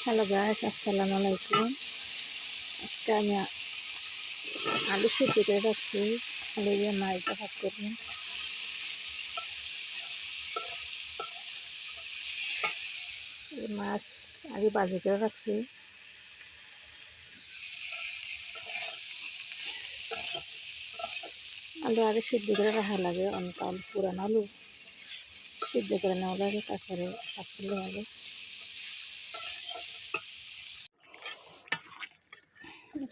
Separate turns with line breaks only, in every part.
Hello guys, আসসালামু আলাইকুম। আজকে আমি আলু সিদ্ধ করে রাখছি। আলু দিয়ে মাছটা ভাগ করব। এই মাছ আগে ভাজি করে রাখছি। আলু আগে সিদ্ধ করে রাখা লাগে, অনেক আলু পুরানো আলু সিদ্ধ করে নেওয়া লাগে, তারপরে ভাগ করলে হবে।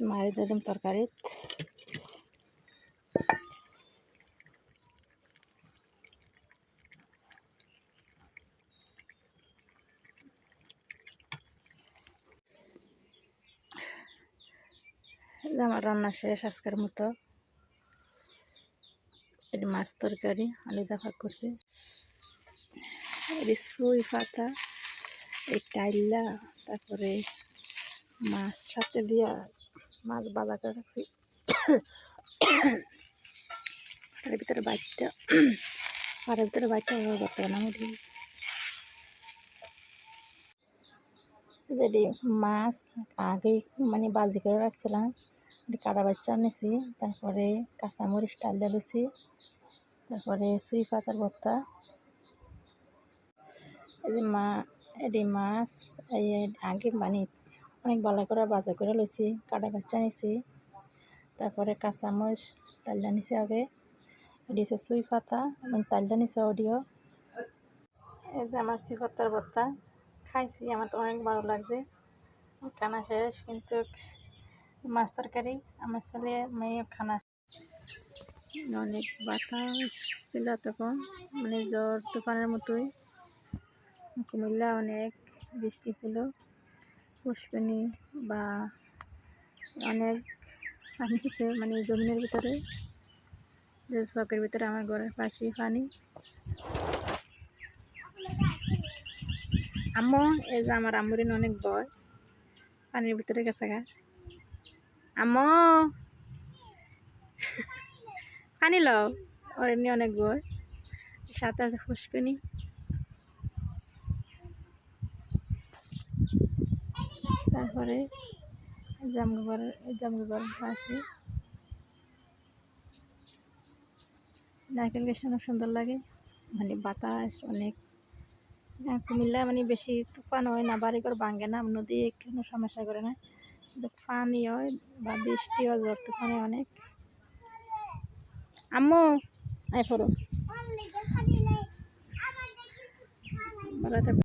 মাছ দিলাম তরকারি। আমার রান্না শেষ আজকের মতো। এটি মাছ তরকারি আলু দিয়ে ভাগ করছি। এটি সুই পাতা, এই টাইলা, তারপরে মাছ সাথে দিয়া মাছ বাজা করে রাখছি। তার ভিতরে বাইকটা করতে না উঠি। যেটি মাছ আগে মানে বাজি করে রাখছিলাম, কাটা বাচ্চা নিয়েছি, তারপরে কাঁচামরিচ টাইলা দিয়েছি, তারপরে সুই পাতার ভর্তা। এই যে এটি মাছ এই আগে মানে অনেক ভালো করে বাজা করে লইছি, কাটা বাচ্চা নিয়েছি, তারপরে কাঁচামরিচ টাইলা নিছি আগে। এটি হচ্ছে সুই পাতা, মানে টাইলা নিছে অডিও। এই যে আমার সুই পাতার ভর্তা খাইছি, আমার তো অনেক ভালো লাগছে। খানা শেষ, কিন্তু মাছ তরকারি আমার ছেলে মেয়ে খানা অনেক বাতাস ছিল তখন, মানে ঝড় তুফানের মতোই। কুমিল্লা অনেক বৃষ্টি ছিল, পুষ্পিনী বা অনেক পানি ছিল, মানে জমিনের ভিতরে, যে চকের ভিতরে আমার ঘরের পাশে পানি। আম্মু এই যে আমার আম্মুরিন অনেক ভয়, পানির ভিতরে গেছে গা। আম্মু পানি লও, ওর এমনি অনেক ভয়, সাথে আছে পুষ্পিনী। তারপরে জামগর পাশে নারকেল গাছ অনেক সুন্দর লাগে, মানে বাতাস অনেক। কুমিল্লা মানে বেশি তুফান হয় না, বাড়িঘর ভাঙে না, নদী কোনো সমস্যা করে না, কিন্তু পানি হয় বা বৃষ্টি হয়, ঝড় তুফানে অনেক। আম্মু আয় পড়ো।